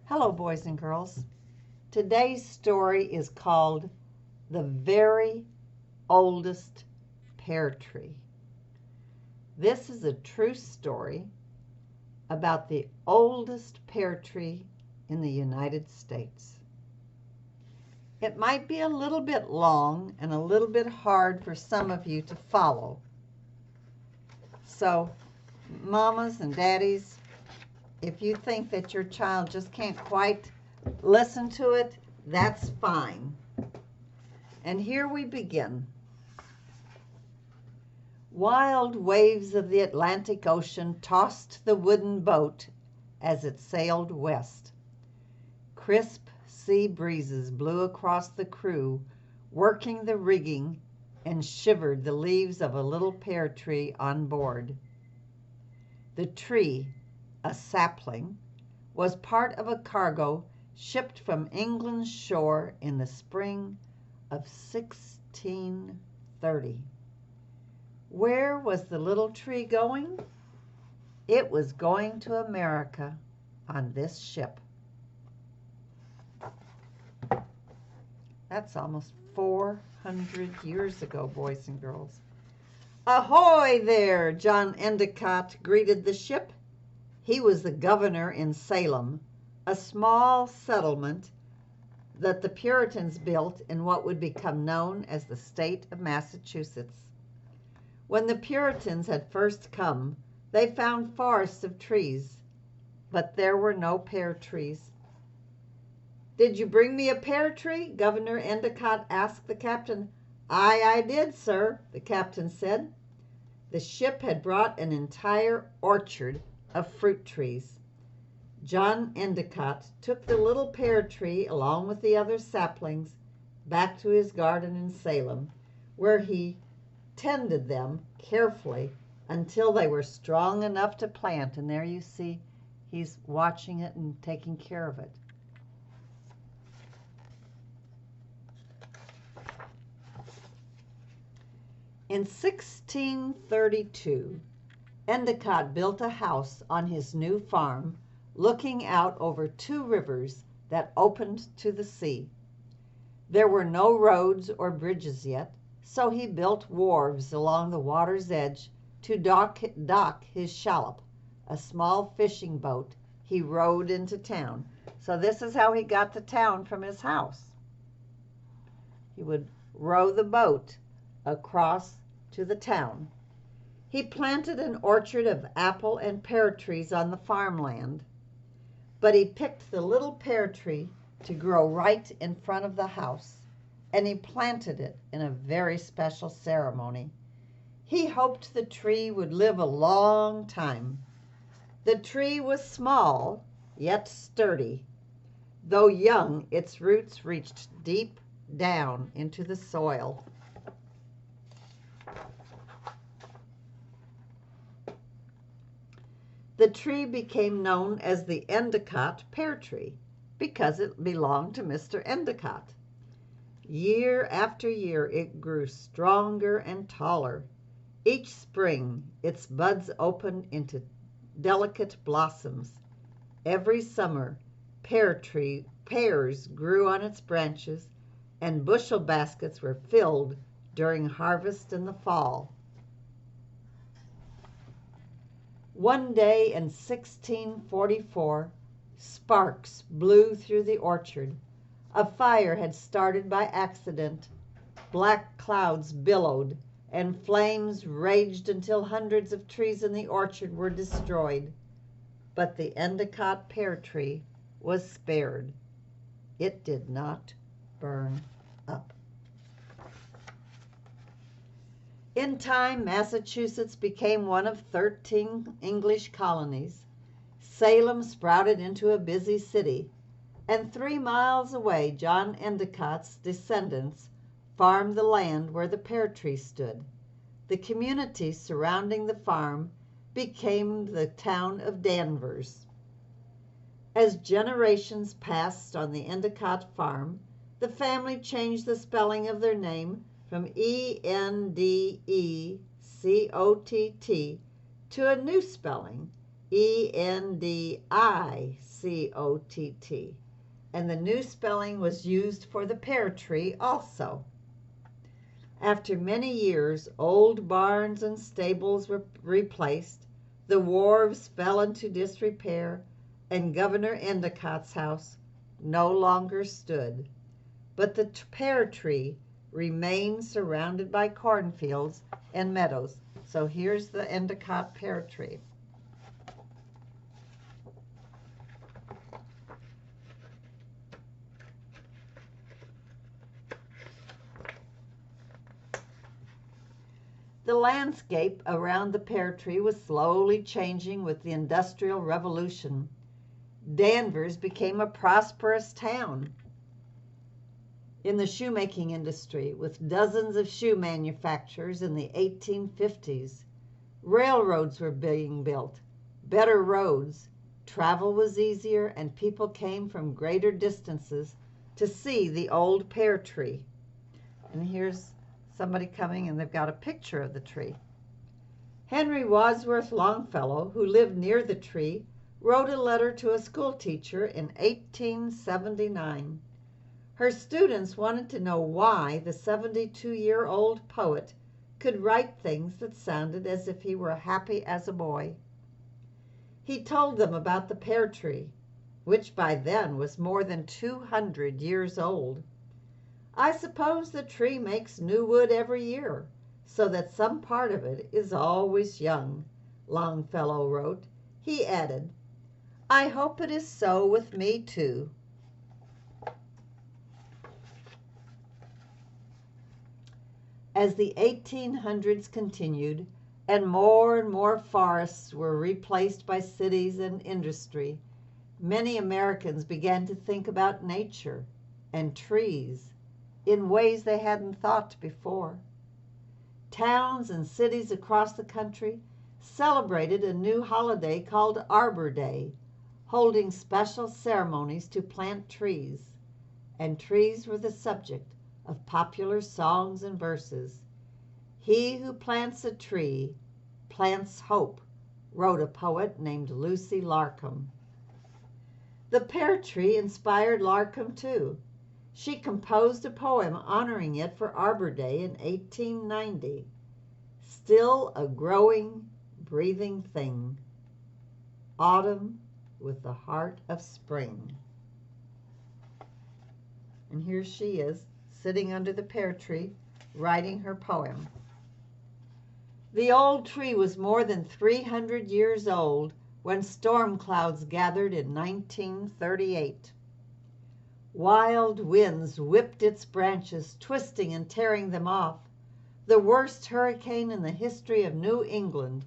Hello, boys and girls. Today's story is called The Very Oldest Pear Tree. This is a true story about the oldest pear tree in the United States. It might be a little bit long and a little bit hard for some of you to follow. So, mamas and daddies, if you think that your child just can't quite listen to it, that's fine. And here we begin. Wild waves of the Atlantic Ocean tossed the wooden boat as it sailed west. Crisp sea breezes blew across the crew, working the rigging, and shivered the leaves of a little pear tree on board. The tree, a sapling, was part of a cargo shipped from England's shore in the spring of 1630. Where was the little tree going? It was going to America on this ship. That's almost 400 years ago, boys and girls. Ahoy there! John Endicott greeted the ship. He was the governor in Salem, a small settlement that the Puritans built in what would become known as the state of Massachusetts. When the Puritans had first come, they found forests of trees, but there were no pear trees. "Did you bring me a pear tree?" Governor Endicott asked the captain. "Aye, I did, sir," the captain said. The ship had brought an entire orchard of fruit trees. John Endicott took the little pear tree along with the other saplings back to his garden in Salem, where he tended them carefully until they were strong enough to plant. And there you see he's watching it and taking care of it. In 1632, Endicott built a house on his new farm, looking out over two rivers that opened to the sea. There were no roads or bridges yet, so he built wharves along the water's edge to dock his shallop, a small fishing boat he rowed into town. So this is how he got to town from his house. He would row the boat across to the town. He planted an orchard of apple and pear trees on the farmland, but he picked the little pear tree to grow right in front of the house, and he planted it in a very special ceremony. He hoped the tree would live a long time. The tree was small, yet sturdy. Though young, its roots reached deep down into the soil. The tree became known as the Endicott pear tree because it belonged to Mr. Endicott. Year after year it grew stronger and taller. Each spring its buds opened into delicate blossoms. Every summer pears grew on its branches, and bushel baskets were filled during harvest in the fall. One day in 1644, sparks blew through the orchard. A fire had started by accident. Black clouds billowed, and flames raged until hundreds of trees in the orchard were destroyed. But the Endicott pear tree was spared. It did not burn up. In time, Massachusetts became one of 13 English colonies. Salem sprouted into a busy city, and 3 miles away, John Endicott's descendants farmed the land where the pear tree stood. The community surrounding the farm became the town of Danvers. As generations passed on the Endicott farm, the family changed the spelling of their name from Endecott to a new spelling, Endicott. And the new spelling was used for the pear tree also. After many years, old barns and stables were replaced, the wharves fell into disrepair, and Governor Endicott's house no longer stood. But the pear tree remained surrounded by cornfields and meadows. So here's the Endicott pear tree. The landscape around the pear tree was slowly changing with the Industrial Revolution. Danvers became a prosperous town in the shoemaking industry, with dozens of shoe manufacturers in the 1850s. Railroads were being built, better roads, travel was easier, and people came from greater distances to see the old pear tree. And here's somebody coming, and they've got a picture of the tree. Henry Wadsworth Longfellow, who lived near the tree, wrote a letter to a school teacher in 1879. Her students wanted to know why the 72-year-old poet could write things that sounded as if he were happy as a boy. He told them about the pear tree, which by then was more than 200 years old. I suppose the tree makes new wood every year, so that some part of it is always young, Longfellow wrote. He added, I hope it is so with me too. As the 1800s continued and more forests were replaced by cities and industry, many Americans began to think about nature and trees in ways they hadn't thought before. Towns and cities across the country celebrated a new holiday called Arbor Day, holding special ceremonies to plant trees, and trees were the subject of popular songs and verses. He who plants a tree plants hope, wrote a poet named Lucy Larcom. The pear tree inspired Larcom too. She composed a poem honoring it for Arbor Day in 1890. Still a growing, breathing thing. Autumn with the heart of spring. And here she is, sitting under the pear tree, writing her poem. The old tree was more than 300 years old when storm clouds gathered in 1938. Wild winds whipped its branches, twisting and tearing them off. The worst hurricane in the history of New England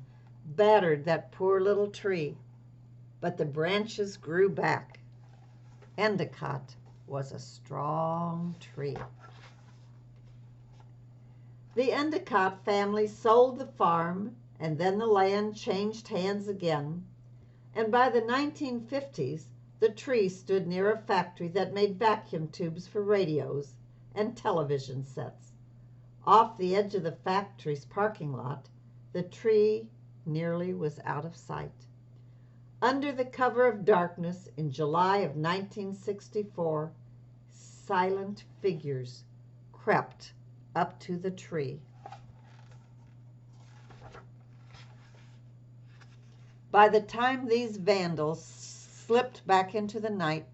battered that poor little tree, but the branches grew back. Endicott was a strong tree. The Endicott family sold the farm, and then the land changed hands again, and by the 1950s, the tree stood near a factory that made vacuum tubes for radios and television sets. Off the edge of the factory's parking lot, the tree nearly was out of sight. Under the cover of darkness in July of 1964, silent figures crept up to the tree. By the time these vandals slipped back into the night,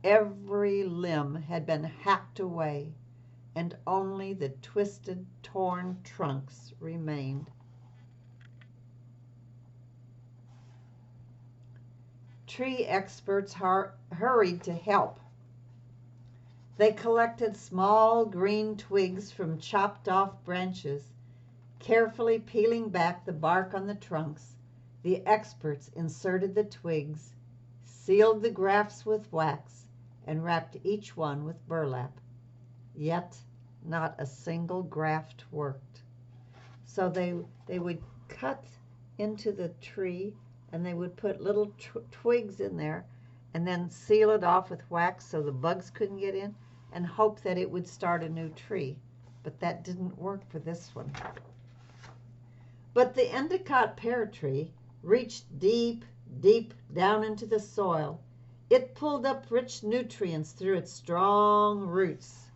every limb had been hacked away, and only the twisted, torn trunks remained. Tree experts hurried to help. They collected small green twigs from chopped off branches. Carefully peeling back the bark on the trunks, the experts inserted the twigs, sealed the grafts with wax, and wrapped each one with burlap. Yet not a single graft worked. So they would cut into the tree, and they would put little twigs in there and then seal it off with wax so the bugs couldn't get in, and hope that it would start a new tree. But that didn't work for this one. But the Endicott pear tree reached deep, deep down into the soil. It pulled up rich nutrients through its strong roots.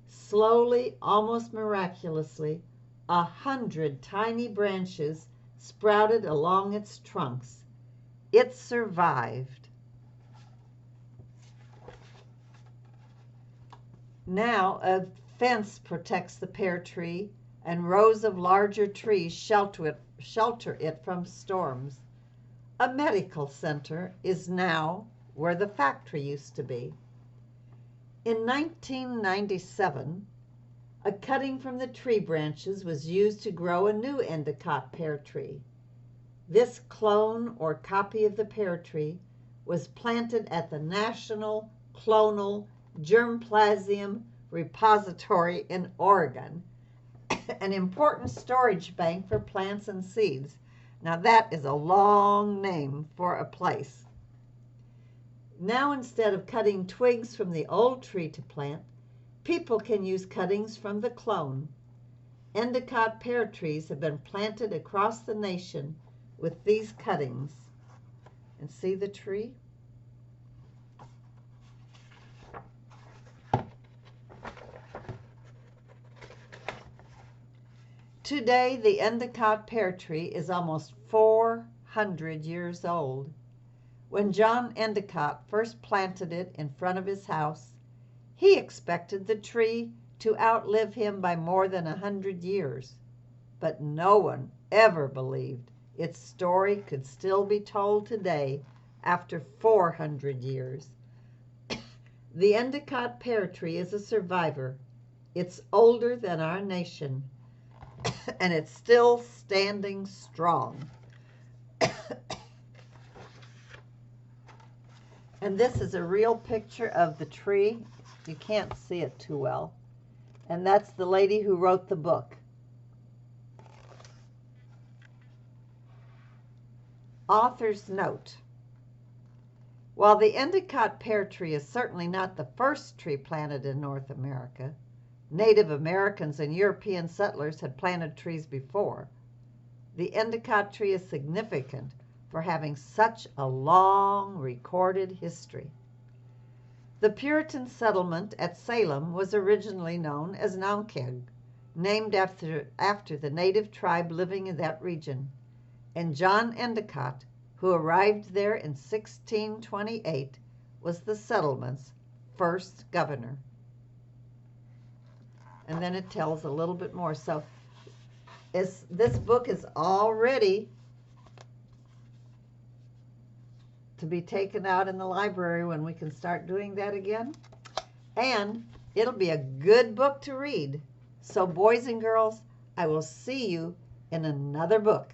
Slowly, almost miraculously, 100 tiny branches sprouted along its trunks. It survived. Now a fence protects the pear tree, and rows of larger trees shelter it from storms. A medical center is now where the factory used to be. In 1997, a cutting from the tree branches was used to grow a new Endicott pear tree. This clone or copy of the pear tree was planted at the National Clonal Germplasm Repository in Oregon, an important storage bank for plants and seeds. Now that is a long name for a place. Now instead of cutting twigs from the old tree to plant, people can use cuttings from the clone. Endicott pear trees have been planted across the nation with these cuttings. And see the tree? Today, the Endicott pear tree is almost 400 years old. When John Endicott first planted it in front of his house, he expected the tree to outlive him by more than 100 years. But no one ever believed its story could still be told today after 400 years. The Endicott pear tree is a survivor. It's older than our nation, and it's still standing strong. And this is a real picture of the tree. You can't see it too well. And that's the lady who wrote the book. Author's note. While the Endicott pear tree is certainly not the first tree planted in North America, Native Americans and European settlers had planted trees before. The Endicott tree is significant for having such a long recorded history. The Puritan settlement at Salem was originally known as Naumkeag, named after the native tribe living in that region. And John Endicott, who arrived there in 1628, was the settlement's first governor. And then it tells a little bit more. So this book is all ready to be taken out in the library when we can start doing that again. And it'll be a good book to read. So boys and girls, I will see you in another book.